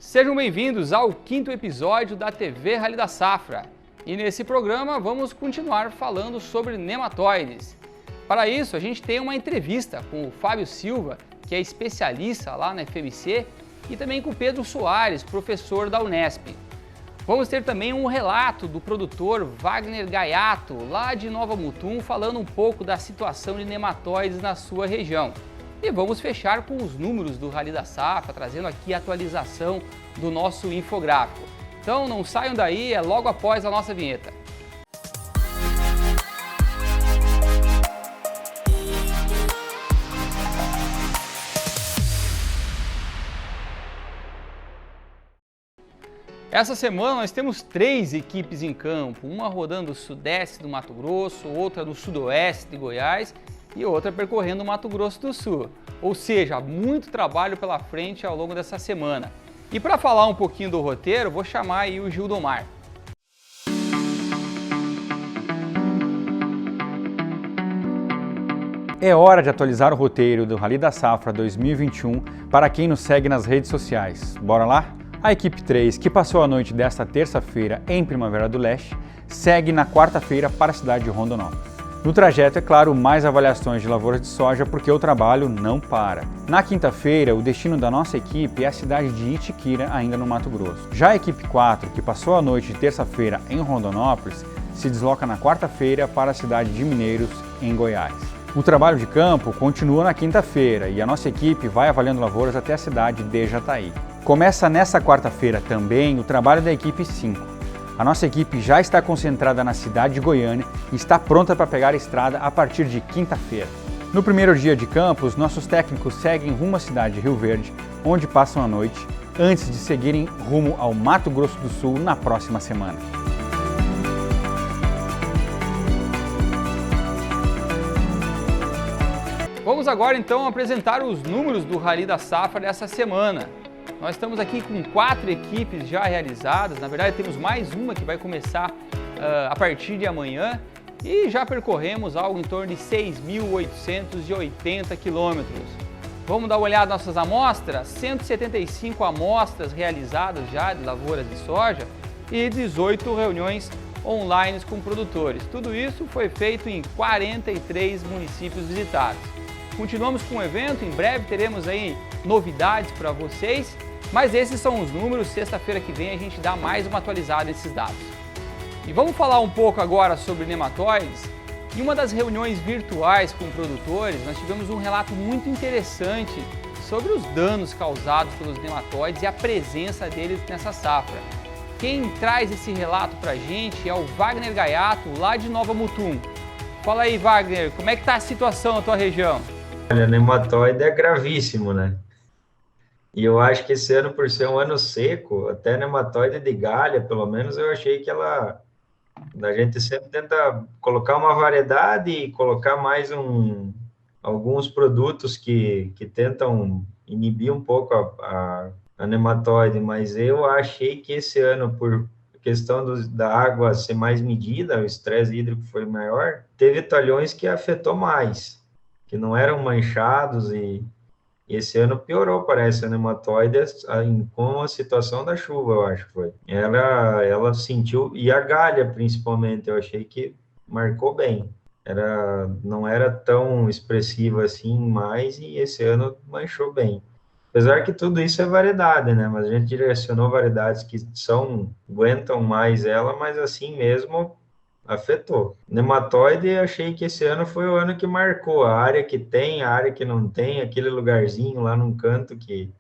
Sejam bem-vindos ao 5º episódio da TV Rally da Safra. E nesse programa vamos continuar falando sobre nematóides. Para isso, a gente tem uma entrevista com o Fábio Silva, que é especialista lá na FMC, e também com o Pedro Soares, professor da Unesp. Vamos ter também um relato do produtor Wagner Gaiato, lá de Nova Mutum, falando um pouco da situação de nematóides na sua região. E vamos fechar com os números do Rally da Safra, trazendo aqui a atualização do nosso infográfico. Então não saiam daí, é logo após a nossa vinheta. Essa semana nós temos 3 equipes em campo, uma rodando no sudeste do Mato Grosso, outra no sudoeste de Goiás e outra percorrendo o Mato Grosso do Sul. Ou seja, muito trabalho pela frente ao longo dessa semana. E para falar um pouquinho do roteiro, vou chamar aí o Gildomar. É hora de atualizar o roteiro do Rally da Safra 2021 para quem nos segue nas redes sociais. Bora lá? A equipe 3, que passou a noite desta terça-feira em Primavera do Leste, segue na quarta-feira para a cidade de Rondonópolis. No trajeto, é claro, mais avaliações de lavouras de soja, porque o trabalho não para. Na quinta-feira, o destino da nossa equipe é a cidade de Itiquira, ainda no Mato Grosso. Já a equipe 4, que passou a noite de terça-feira em Rondonópolis, se desloca na quarta-feira para a cidade de Mineiros, em Goiás. O trabalho de campo continua na quinta-feira e a nossa equipe vai avaliando lavouras até a cidade de Jataí. Começa nessa quarta-feira também o trabalho da equipe 5. A nossa equipe já está concentrada na cidade de Goiânia e está pronta para pegar a estrada a partir de quinta-feira. No primeiro dia de campo, os nossos técnicos seguem rumo à cidade de Rio Verde, onde passam a noite, antes de seguirem rumo ao Mato Grosso do Sul na próxima semana. Vamos agora então apresentar os números do Rally da Safra dessa semana. Nós estamos aqui com 4 equipes já realizadas, na verdade temos mais uma que vai começar a partir de amanhã e já percorremos algo em torno de 6.880 quilômetros. Vamos dar uma olhada nas nossas amostras? 175 amostras realizadas já de lavouras de soja e 18 reuniões online com produtores. Tudo isso foi feito em 43 municípios visitados. Continuamos com o evento, em breve teremos aí novidades para vocês, mas esses são os números. Sexta-feira que vem a gente dá mais uma atualizada nesses dados. E vamos falar um pouco agora sobre nematóides. Em uma das reuniões virtuais com produtores, nós tivemos um relato muito interessante sobre os danos causados pelos nematóides e a presença deles nessa safra. Quem traz esse relato para a gente é o Wagner Gaiato, lá de Nova Mutum. Fala aí, Wagner, como é que está a situação na tua região? Olha, nematóide é gravíssimo, né? E eu acho que esse ano, por ser um ano seco, até nematóide de galha, pelo menos, eu achei que a gente sempre tenta colocar uma variedade e colocar mais alguns produtos que tentam inibir um pouco a nematóide, mas eu achei que esse ano, por questão da água ser mais medida, o estresse hídrico foi maior, teve talhões que afetou mais, que não eram manchados e esse ano piorou, parece, a nematóide com a situação da chuva, eu acho que foi. Ela sentiu, e a galha principalmente, eu achei que marcou bem. Não era tão expressiva assim mais, e esse ano manchou bem. Apesar que tudo isso é variedade, né? Mas a gente direcionou variedades que aguentam mais ela, mas assim mesmo afetou. Nematóide, eu achei que esse ano foi o ano que marcou a área que tem, a área que não tem, aquele lugarzinho lá num canto que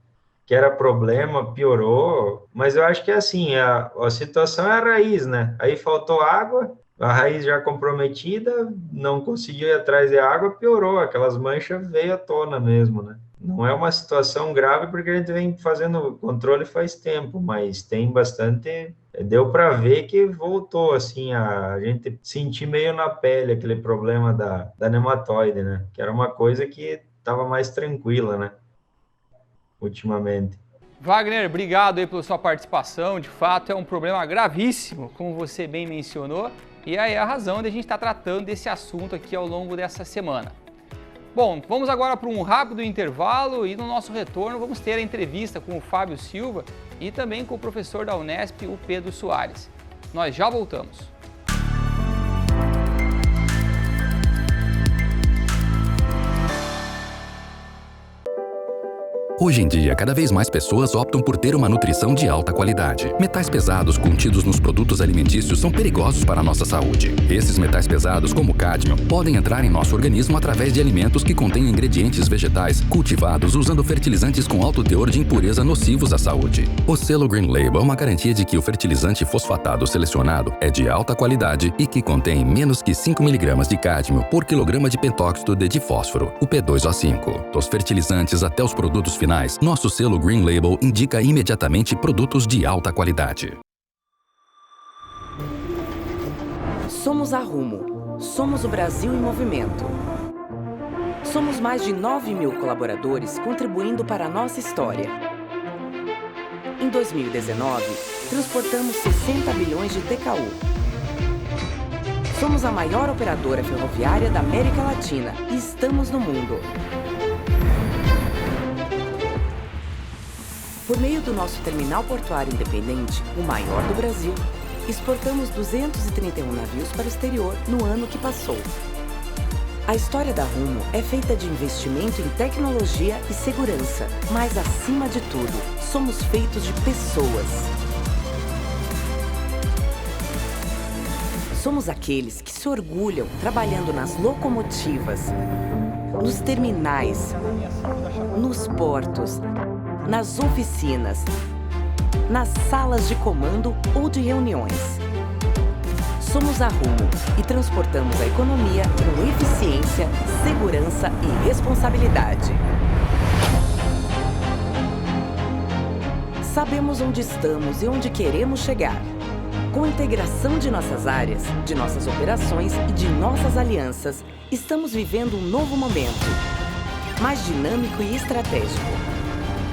era problema, piorou, mas eu acho que é assim, a situação é a raiz, né? Aí faltou água, a raiz já comprometida, não conseguiu ir atrás de água, piorou, aquelas manchas veio à tona mesmo, né? Não é uma situação grave porque a gente vem fazendo controle faz tempo, mas tem bastante. Deu para ver que voltou assim a gente sentir meio na pele aquele problema da nematóide, né? Que era uma coisa que estava mais tranquila, né? Ultimamente. Wagner, obrigado aí pela sua participação. De fato, é um problema gravíssimo, como você bem mencionou, e aí é a razão de a gente estar tratando desse assunto aqui ao longo dessa semana. Bom, vamos agora para um rápido intervalo e no nosso retorno vamos ter a entrevista com o Fábio Silva, e também com o professor da Unesp, o Pedro Soares. Nós já voltamos. Hoje em dia, cada vez mais pessoas optam por ter uma nutrição de alta qualidade. Metais pesados contidos nos produtos alimentícios são perigosos para a nossa saúde. Esses metais pesados, como o cádmio, podem entrar em nosso organismo através de alimentos que contêm ingredientes vegetais cultivados usando fertilizantes com alto teor de impureza nocivos à saúde. O selo Green Label é uma garantia de que o fertilizante fosfatado selecionado é de alta qualidade e que contém menos que 5 mg de cádmio por quilograma de pentóxido de difósforo, o P2O5. Dos fertilizantes até os produtos finais, nosso selo Green Label indica imediatamente produtos de alta qualidade. Somos a Rumo. Somos o Brasil em movimento. Somos mais de 9.000 colaboradores contribuindo para a nossa história. Em 2019, transportamos 60 bilhões de TKU. Somos a maior operadora ferroviária da América Latina e estamos no mundo. Por meio do nosso terminal portuário independente, o maior do Brasil, exportamos 231 navios para o exterior no ano que passou. A história da Rumo é feita de investimento em tecnologia e segurança, mas acima de tudo, somos feitos de pessoas. Somos aqueles que se orgulham trabalhando nas locomotivas, nos terminais, nos portos, nas oficinas, nas salas de comando ou de reuniões. Somos a Rumo e transportamos a economia com eficiência, segurança e responsabilidade. Sabemos onde estamos e onde queremos chegar. Com a integração de nossas áreas, de nossas operações e de nossas alianças, estamos vivendo um novo momento, mais dinâmico e estratégico.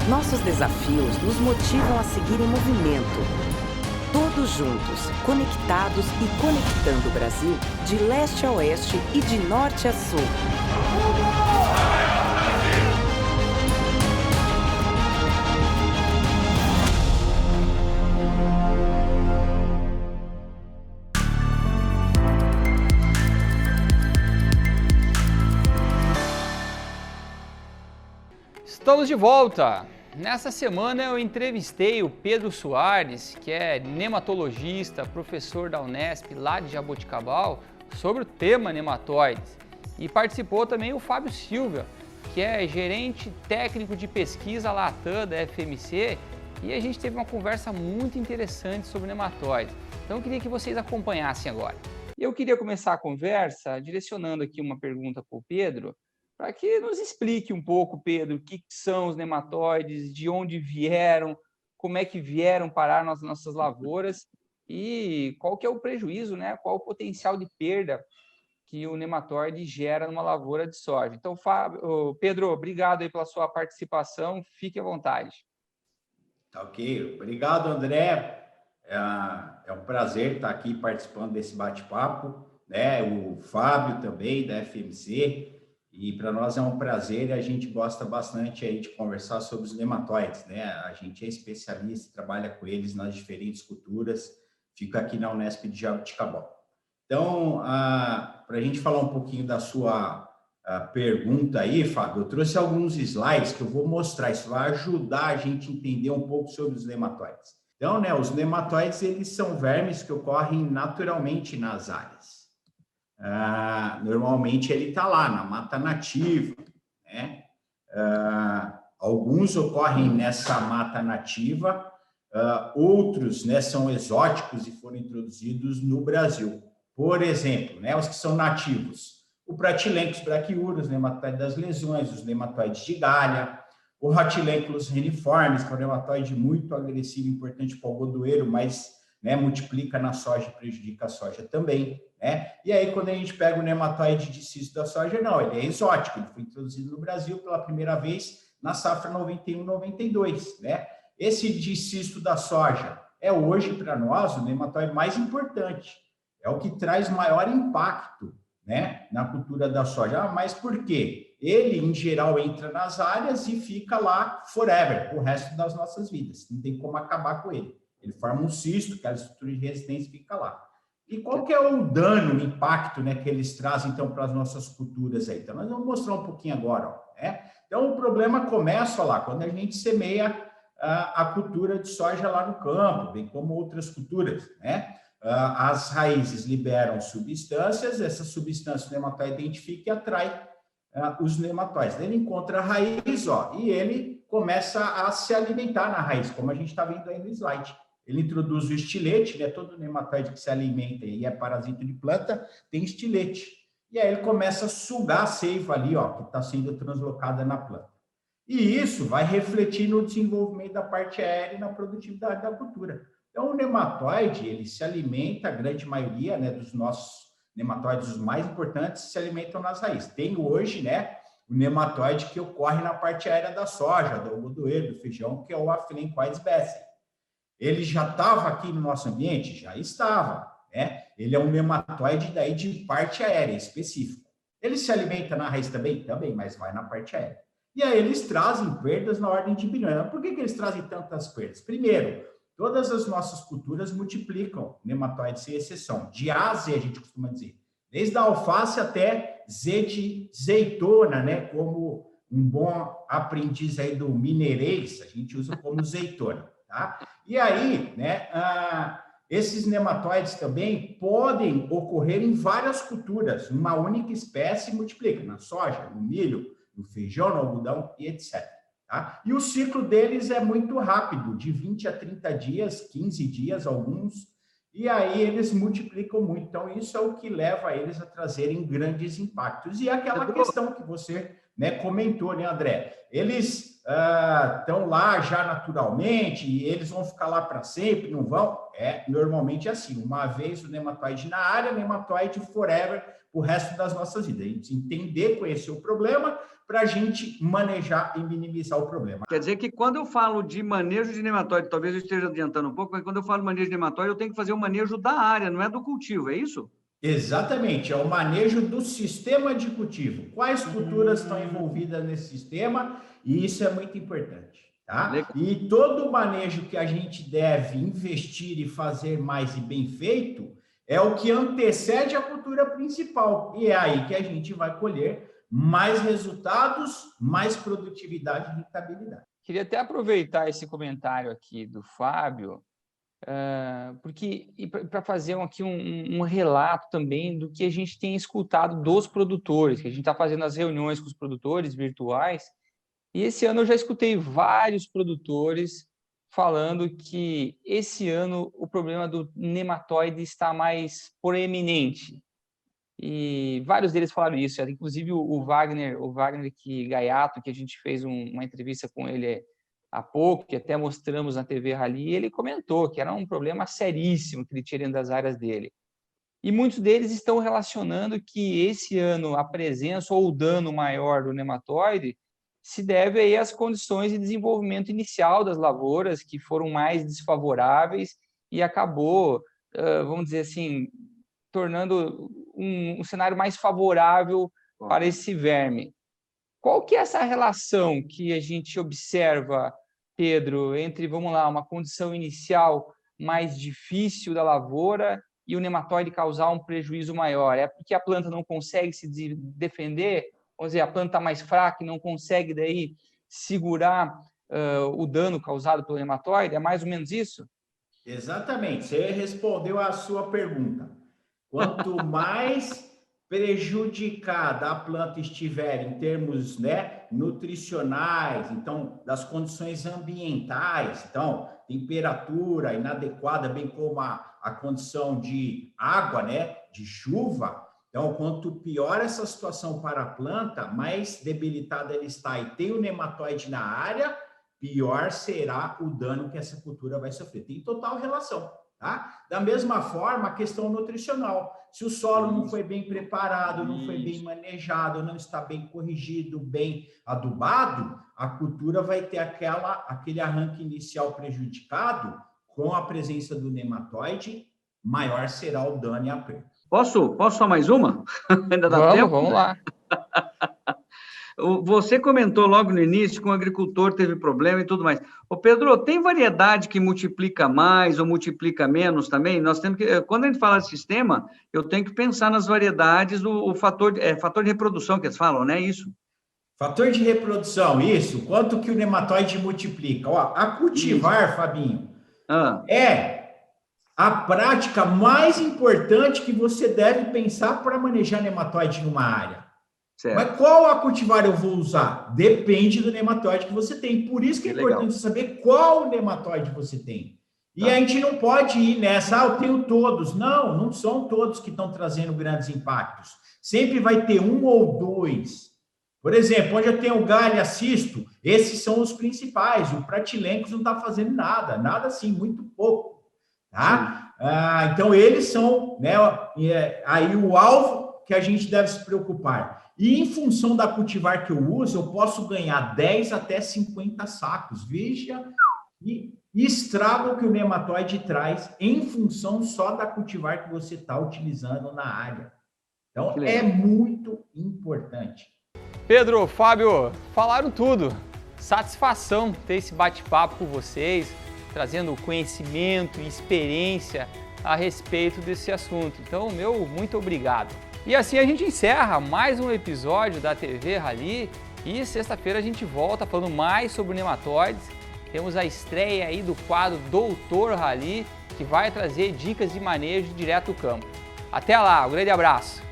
Nossos desafios nos motivam a seguir em movimento. Todos juntos, conectados e conectando o Brasil de leste a oeste e de norte a sul. Estamos de volta! Nessa semana eu entrevistei o Pedro Soares, que é nematologista, professor da Unesp lá de Jaboticabal, sobre o tema nematóides. E participou também o Fábio Silva, que é gerente técnico de pesquisa Latam da FMC, e a gente teve uma conversa muito interessante sobre nematóides. Então eu queria que vocês acompanhassem agora. Eu queria começar a conversa direcionando aqui uma pergunta para o Pedro, para que nos explique um pouco, Pedro, o que são os nematóides, de onde vieram, como é que vieram parar nas nossas lavouras e qual que é o prejuízo, né? Qual o potencial de perda que o nematóide gera numa lavoura de soja. Então, Pedro, obrigado aí pela sua participação, fique à vontade. Tá ok, obrigado, André. É um prazer estar aqui participando desse bate-papo, né? O Fábio também, da FMC. E para nós é um prazer e a gente gosta bastante aí de conversar sobre os nematóides, né? A gente é especialista, trabalha com eles nas diferentes culturas, fica aqui na Unesp de Jaboticabal. Então, para a gente falar um pouquinho da sua pergunta aí, Fábio, eu trouxe alguns slides que eu vou mostrar, isso vai ajudar a gente a entender um pouco sobre os nematóides. Então, né, os nematóides, eles são vermes que ocorrem naturalmente nas áreas. Normalmente ele está lá na mata nativa, né? Alguns ocorrem nessa mata nativa, outros, né, são exóticos e foram introduzidos no Brasil. Por exemplo, né, os que são nativos, o Pratylenchus brachiurus, nematóide das lesões, os nematóides de galha, o Rotilenculus reniformes, que é um nematóide muito agressivo, importante para o algodoeiro, mas, né, multiplica na soja e prejudica a soja também. Né? E aí, quando a gente pega o nematóide de cisto da soja, não, ele é exótico, ele foi introduzido no Brasil pela primeira vez na safra 91-92, né? Esse de cisto da soja é hoje, para nós, o nematóide mais importante, é o que traz maior impacto, né, na cultura da soja. Mas por quê? ele, em geral, entra nas áreas e fica lá forever, o resto das nossas vidas. Não tem como acabar com ele. Ele forma um cisto, aquela estrutura de resistência fica lá. E qual que é o dano, o impacto, né, que eles trazem, então, para as nossas culturas aí? Então, nós vamos mostrar um pouquinho agora, ó, né? Então, o problema começa lá, quando a gente semeia a cultura de soja lá no campo, bem como outras culturas, né? As raízes liberam substâncias, essa substância o nematóide identifica e atrai os nematóides. Ele encontra a raiz, ó, e ele começa a se alimentar na raiz, como a gente está vendo aí no slide. Ele introduz o estilete, né? Todo nematóide que se alimenta e é parasita de planta tem estilete. E aí ele começa a sugar a seiva ali, ó, que está sendo translocada na planta. E isso vai refletir no desenvolvimento da parte aérea e na produtividade da cultura. Então, o nematóide, ele se alimenta, a grande maioria, né, dos nossos nematóides, os mais importantes, se alimentam nas raízes. Tem hoje, né, o nematóide que ocorre na parte aérea da soja, do algodoeiro, do feijão, que é o Aphelencoides besseyi. Ele já estava aqui no nosso ambiente? Já estava, né? Ele é um nematóide daí de parte aérea específico. Ele se alimenta na raiz também? Também, mas vai na parte aérea. E aí eles trazem perdas na ordem de bilhões. Por que eles trazem tantas perdas? Primeiro, todas as nossas culturas multiplicam nematóides sem exceção. De A a Z, a gente costuma dizer. Desde a alface até Z de zeitona, né? Como um bom aprendiz aí do mineirês, a gente usa como zeitona, tá? E aí, né, esses nematóides também podem ocorrer em várias culturas. Uma única espécie multiplica na soja, no milho, no feijão, no algodão e etc. Tá? E o ciclo deles é muito rápido, de 20 a 30 dias, 15 dias alguns, e aí eles multiplicam muito. Então, isso é o que leva eles a trazerem grandes impactos. E aquela questão que você, né, comentou, né, André? Eles estão lá já naturalmente, e eles vão ficar lá para sempre, não vão? Normalmente é assim, uma vez o nematóide na área, nematóide forever, o resto das nossas vidas. A gente entender, conhecer o problema, para a gente manejar e minimizar o problema. Quer dizer que quando eu falo de manejo de nematóide, talvez eu esteja adiantando um pouco, mas quando eu falo manejo de nematóide, eu tenho que fazer o manejo da área, não é do cultivo, é isso? Exatamente, é o manejo do sistema de cultivo. Quais culturas estão envolvidas nesse sistema? E isso é muito importante, tá? Legal. E todo o manejo que a gente deve investir e fazer mais e bem feito é o que antecede a cultura principal. E é aí que a gente vai colher mais resultados, mais produtividade e rentabilidade. Queria até aproveitar esse comentário aqui do Fábio, porque para fazer aqui um relato também do que a gente tem escutado dos produtores, que a gente está fazendo as reuniões com os produtores virtuais, e esse ano eu já escutei vários produtores falando que esse ano o problema do nematóide está mais proeminente. E vários deles falaram isso, inclusive o Wagner Gaiato, que a gente fez uma entrevista com ele há pouco, que até mostramos na TV Rally, ele comentou que era um problema seríssimo que ele tinha dentro das áreas dele. E muitos deles estão relacionando que esse ano a presença ou o dano maior do nematóide se deve aí às condições de desenvolvimento inicial das lavouras, que foram mais desfavoráveis e acabou, vamos dizer assim, tornando um cenário mais favorável para esse verme. Qual que é essa relação que a gente observa, Pedro, entre, vamos lá, uma condição inicial mais difícil da lavoura e o nematóide causar um prejuízo maior? É porque a planta não consegue se defender? Vamos dizer, a planta está mais fraca e não consegue daí segurar o dano causado pelo nematóide? É mais ou menos isso? Exatamente, você respondeu a sua pergunta. Quanto mais prejudicada a planta estiver em termos, né, nutricionais, então, das condições ambientais, então, temperatura inadequada, bem como a condição de água, né, de chuva, então, quanto pior essa situação para a planta, mais debilitada ela está e tem o nematóide na área, pior será o dano que essa cultura vai sofrer. Tem total relação, tá? Da mesma forma, a questão nutricional. Se o solo não foi bem preparado, não foi bem manejado, não está bem corrigido, bem adubado, a cultura vai ter aquele arranque inicial prejudicado, com a presença do nematóide, maior será o dano e a perda. Posso só mais uma? Ainda dá tempo? Vamos lá. Você comentou logo no início que o agricultor teve problema e tudo mais. Ô Pedro, tem variedade que multiplica mais ou multiplica menos também? Nós temos que, quando a gente fala de sistema, eu tenho que pensar nas variedades, o fator de reprodução que eles falam, né? Isso. Fator de reprodução, isso. Quanto que o nematóide multiplica? Ó, a cultivar, isso. Fabinho, é a prática mais importante que você deve pensar para manejar nematóide numa área. Certo. Mas qual a cultivar eu vou usar? Depende do nematóide que você tem. Por isso que é importante saber qual nematóide você tem. E a gente não pode ir nessa, eu tenho todos. Não, não são todos que estão trazendo grandes impactos. Sempre vai ter um ou dois. Por exemplo, onde eu tenho o galho cisto, esses são os principais. O pratilencos não está fazendo nada, nada assim, muito pouco. Tá? Então, eles são, né, aí o alvo que a gente deve se preocupar. E em função da cultivar que eu uso, eu posso ganhar 10 até 50 sacos. Veja e estrago que o nematóide traz em função só da cultivar que você está utilizando na área. Então, é muito importante. Pedro, Fábio, falaram tudo. Satisfação ter esse bate-papo com vocês, trazendo conhecimento e experiência a respeito desse assunto. Então, meu muito obrigado. E assim a gente encerra mais um episódio da TV Rally e sexta-feira a gente volta falando mais sobre nematóides. Temos a estreia aí do quadro Doutor Rally, que vai trazer dicas de manejo direto do campo. Até lá, um grande abraço!